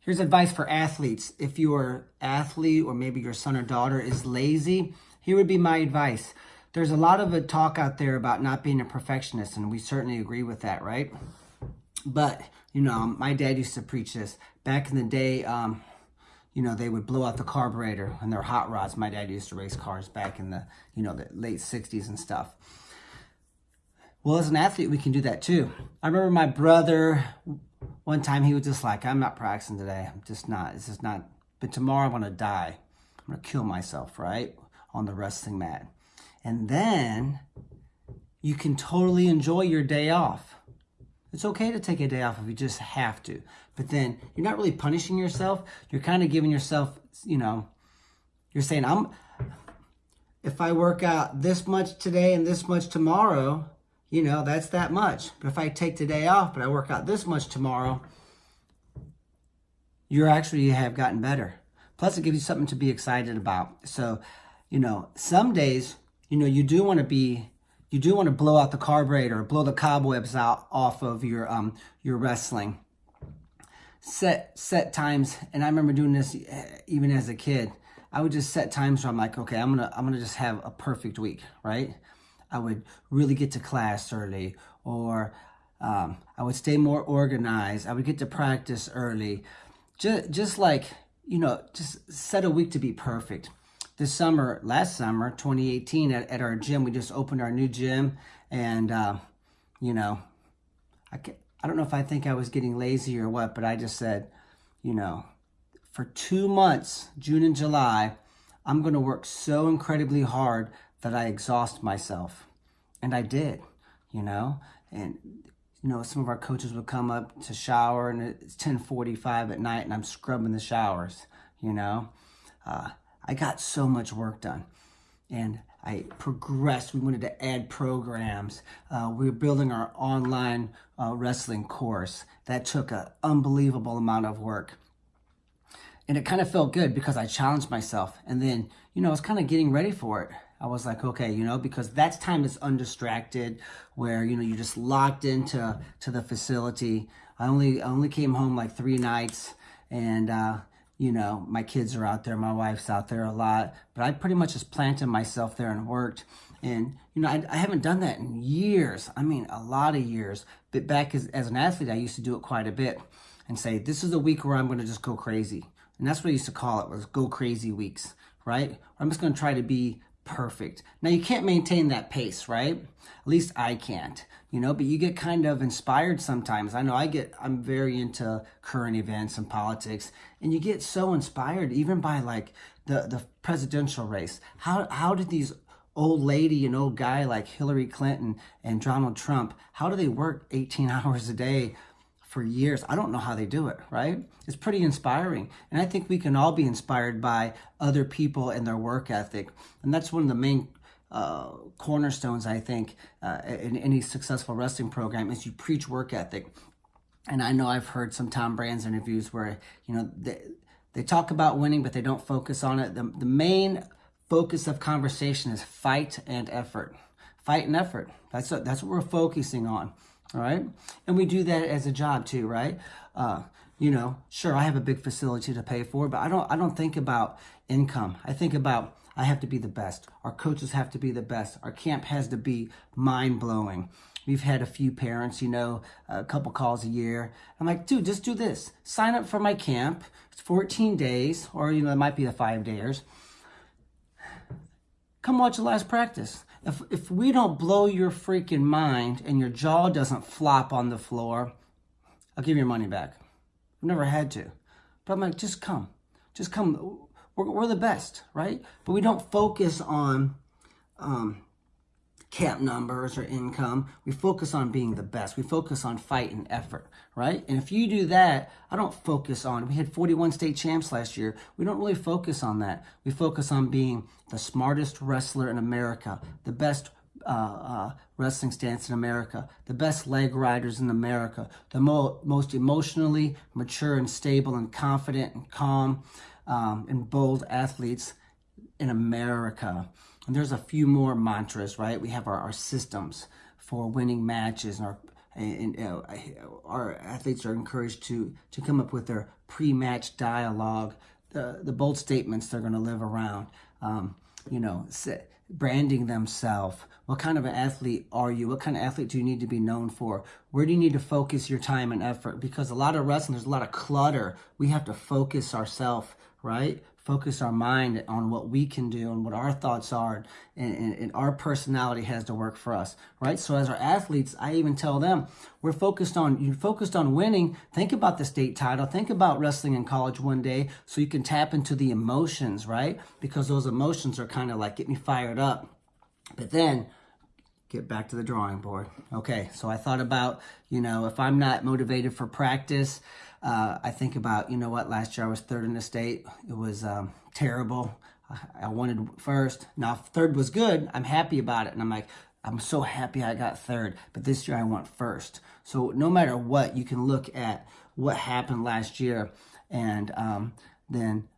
Here's advice for athletes. If your athlete or maybe your son or daughter is lazy, here would be my advice. There's a lot of a talk out there about not being a perfectionist, and we certainly agree with that, right? But, my dad used to preach this. Back in the day, they would blow out the carburetor on their hot rods. My dad used to race cars back in the late 60s and stuff. Well, as an athlete, we can do that too. I remember my brother, one time he was just like, I'm not practicing today. I'm just not. This is not. But tomorrow I'm going to die. I'm going to kill myself, right? On the wrestling mat. And then you can totally enjoy your day off. It's okay to take a day off if you just have to. But then you're not really punishing yourself. You're kind of giving yourself, you're saying, if I work out this much today and this much tomorrow, that's that much. But if I take the day off, but I work out this much tomorrow, you have gotten better. Plus, it gives you something to be excited about. So, some days, you do want to blow out the carburetor, blow the cobwebs out off of your wrestling. Set times, and I remember doing this even as a kid. I would just set times where I'm like, okay, I'm gonna just have a perfect week, right? I would really get to class early, or I would stay more organized. I would get to practice early. Just set a week to be perfect. Last summer, 2018, at our gym, we just opened our new gym, and I don't know if I think I was getting lazy or what, but I just said, for 2 months, June and July, I'm going to work so incredibly hard that I exhaust myself. And I did, and, some of our coaches would come up to shower, and it's 10:45 at night, and I'm scrubbing the showers, I got so much work done, and I progressed. We wanted to add programs. We were building our online wrestling course. That took an unbelievable amount of work. And it kind of felt good because I challenged myself. And then, I was kind of getting ready for it. I was like, okay, because that's time that's undistracted, where, you're just locked into the facility. I only came home like 3 nights, and my kids are out there, my wife's out there a lot, but I pretty much just planted myself there and worked. And, I haven't done that in years. I mean, a lot of years. But back as an athlete, I used to do it quite a bit and say, this is a week where I'm going to just go crazy. And that's what I used to call it, was go crazy weeks, right? I'm just going to try to be perfect. Now, you can't maintain that pace, right? At least I can't, but you get kind of inspired sometimes. I know I'm very into current events and politics, and you get so inspired even by like the presidential race. How did these old lady and old guy like Hillary Clinton and Donald Trump, how do they work 18 hours a day for years? I don't know how they do it, right? It's pretty inspiring. And I think we can all be inspired by other people and their work ethic. And that's one of the main cornerstones, I think, in any successful wrestling program, is you preach work ethic. And I know I've heard some Tom Brands interviews where, they talk about winning, but they don't focus on it. The main focus of conversation is fight and effort. Fight and effort. That's what we're focusing on. All right. And we do that as a job too, right? Sure, I have a big facility to pay for, but I don't think about income. I think about, I have to be the best. Our coaches have to be the best. Our camp has to be mind-blowing. We've had a few parents, a couple calls a year. I'm like, dude, just do this. Sign up for my camp. It's 14 days, or, it might be the 5 days. Come watch the last practice. If we don't blow your freaking mind and your jaw doesn't flop on the floor, I'll give you your money back. I've never had to. But I'm like, just come. Just come. We're the best, right? But we don't focus on camp numbers or income. We focus on being the best. We focus on fight and effort, right? And if you do that, I don't focus on, we had 41 state champs last year. We don't really focus on that. We focus on being the smartest wrestler in America, the best wrestling stance in America, the best leg riders in America, the most emotionally mature and stable and confident and calm and bold athletes in America. And there's a few more mantras, right? We have our systems for winning matches, And our athletes are encouraged to come up with their pre-match dialogue, the bold statements they're going to live around, branding themselves. What kind of an athlete are you? What kind of athlete do you need to be known for? Where do you need to focus your time and effort? Because a lot of wrestling, there's a lot of clutter. We have to focus ourselves, right? Focus our mind on what we can do and what our thoughts are, and our personality has to work for us, right? So as our athletes, I even tell them, you're focused on winning. Think about the state title. Think about wrestling in college one day so you can tap into the emotions, right? Because those emotions are kind of like, get me fired up. But then get back to the drawing board. Okay, so I thought about, if I'm not motivated for practice, I think about, last year I was third in the state. It was terrible. I wanted first. Now, third was good. I'm happy about it. And I'm like, I'm so happy I got third. But this year I want first. So no matter what, you can look at what happened last year and then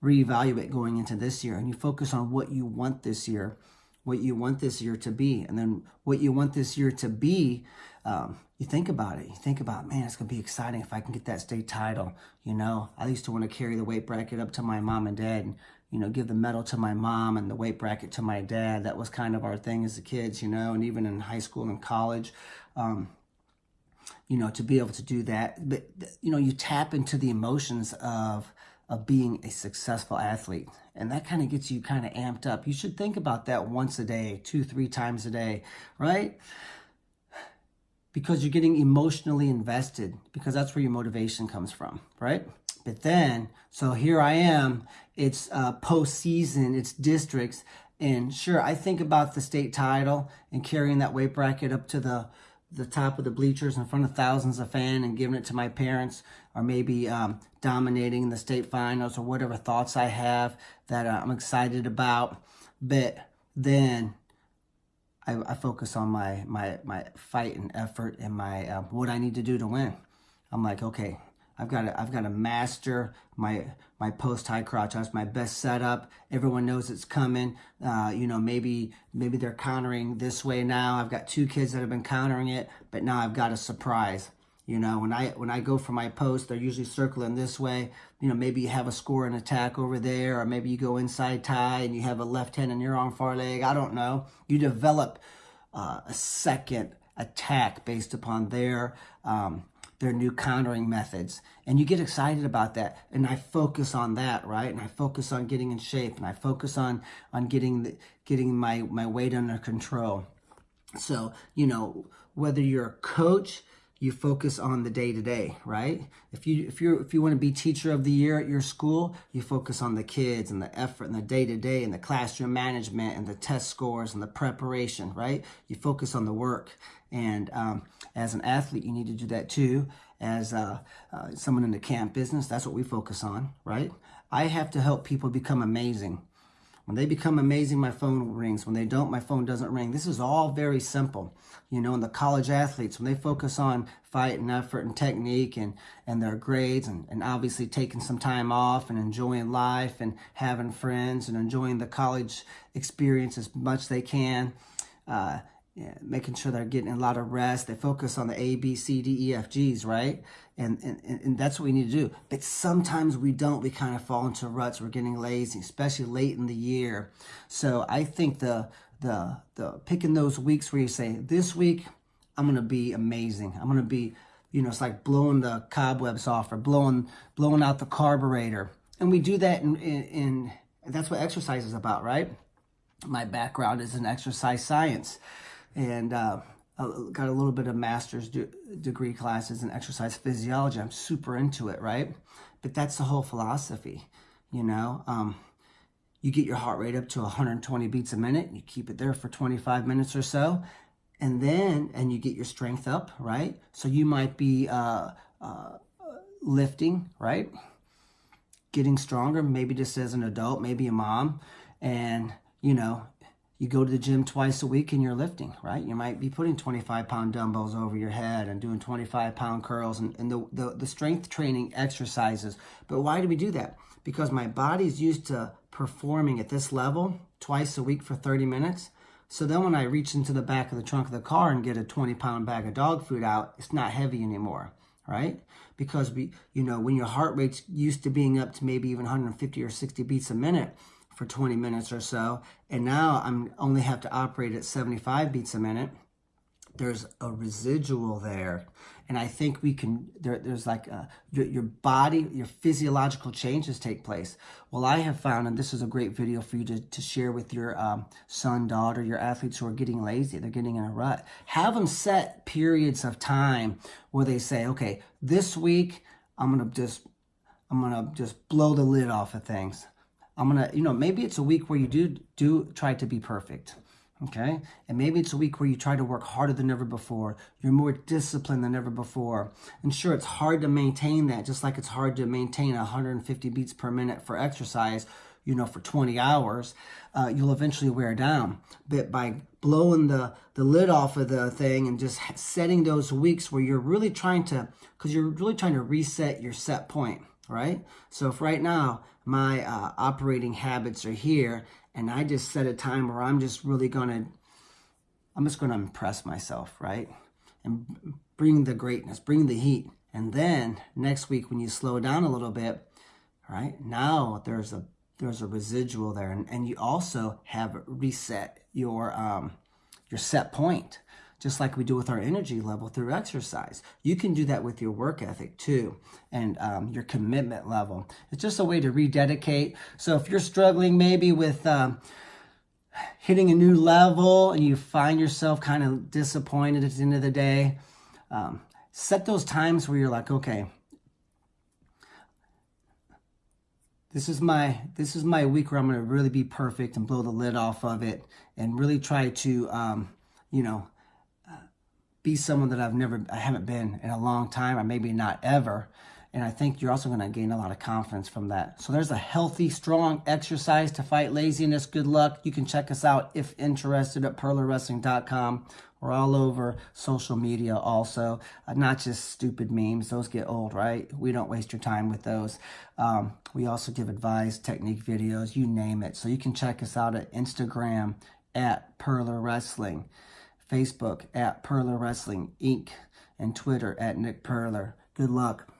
reevaluate going into this year. And you focus on what you want this year. What you want this year to be. And then what you want this year to be, you think about it. You think about, man, it's going to be exciting if I can get that state title. I used to want to carry the weight bracket up to my mom and dad and, give the medal to my mom and the weight bracket to my dad. That was kind of our thing as the kids, and even in high school and college, to be able to do that. But, you tap into the emotions of being a successful athlete. And that kind of gets you kind of amped up. You should think about that once a day, 2-3 times a day, right? Because you're getting emotionally invested, because that's where your motivation comes from, right? But then, so here I am, it's postseason, it's districts, and sure, I think about the state title and carrying that weight bracket up to the top of the bleachers in front of thousands of fans and giving it to my parents, or maybe dominating the state finals, or whatever thoughts I have that I'm excited about. But then I focus on my fight and effort and my what I need to do to win. I'm like, okay, I've got to master my post high crotch. That's my best setup. Everyone knows it's coming. Maybe they're countering this way now. I've got 2 kids that have been countering it, but now I've got a surprise. When I go for my post, they're usually circling this way. Maybe you have a score and attack over there, or maybe you go inside tie and you have a left hand and you're on far leg. I don't know. You develop a second attack based upon their new countering methods, and you get excited about that. And I focus on that, right? And I focus on getting in shape, and I focus on getting my weight under control. So whether you're a coach, you focus on the day-to-day, right? If you want to be teacher of the year at your school, you focus on the kids and the effort and the day-to-day and the classroom management and the test scores and the preparation, right? You focus on the work. And as an athlete, you need to do that too. As someone in the camp business, that's what we focus on, right? I have to help people become amazing. When they become amazing, my phone rings. When they don't, my phone doesn't ring. This is all very simple. And the college athletes, when they focus on fight and effort and technique and their grades and obviously taking some time off and enjoying life and having friends and enjoying the college experience as much as they can, making sure they're getting a lot of rest. They focus on the A, B, C, D, E, F, Gs, right? And that's what we need to do. But sometimes we don't. We kind of fall into ruts. We're getting lazy, especially late in the year. So I think the picking those weeks where you say, this week, I'm going to be amazing. I'm going to be, it's like blowing the cobwebs off or blowing out the carburetor. And we do that in that's what exercise is about, right? My background is in exercise science. And I got a little bit of master's degree classes in exercise physiology. I'm super into it, right? But that's the whole philosophy, You get your heart rate up to 120 beats a minute. You keep it there for 25 minutes or so. And you get your strength up, right? So you might be lifting, right? Getting stronger, maybe just as an adult, maybe a mom. And, you go to the gym twice a week and you're lifting, right? You might be putting 25-pound dumbbells over your head and doing 25-pound curls and the strength training exercises. But why do we do that? Because my body's used to performing at this level twice a week for 30 minutes. So then when I reach into the back of the trunk of the car and get a 20-pound bag of dog food out, it's not heavy anymore, right? Because when your heart rate's used to being up to maybe even 150 or 60 beats a minute for 20 minutes or so, and now I'm only have to operate at 75 beats a minute, there's a residual there. And I think we can, there's like your body, your physiological changes take place. Well, I have found, and this is a great video for you to share with your son, daughter, your athletes who are getting lazy, they're getting in a rut. Have them set periods of time where they say, okay, this week I'm gonna just blow the lid off of things. I'm gonna, maybe it's a week where you do try to be perfect. Okay, and maybe it's a week where you try to work harder than ever before. You're more disciplined than ever before. And sure, it's hard to maintain that, just like it's hard to maintain 150 beats per minute for exercise, for 20 hours. You'll eventually wear down. But by blowing the lid off of the thing and just setting those weeks where you're really trying to, because you're really trying to reset your set point, right? So if right now my operating habits are here, and I just set a time where I'm just gonna impress myself, right? And bring the greatness, bring the heat. And then next week when you slow down a little bit, right? Now there's a residual there, and you also have reset your set point, just like we do with our energy level through exercise. You can do that with your work ethic too, and your commitment level. It's just a way to rededicate. So if you're struggling maybe with hitting a new level and you find yourself kind of disappointed at the end of the day, set those times where you're like, okay, this is my week where I'm going to really be perfect and blow the lid off of it and really try to, be someone that I haven't been in a long time, or maybe not ever. And I think you're also going to gain a lot of confidence from that. So there's a healthy, strong exercise to fight laziness. Good luck. You can check us out if interested at purlerwrestling.com. We're all over social media also, not just stupid memes. Those get old, right? We don't waste your time with those. We also give advice, technique videos, you name it. So you can check us out at Instagram at Purler Wrestling, Facebook at Purler Wrestling Inc., and Twitter at Nick Purler. Good luck.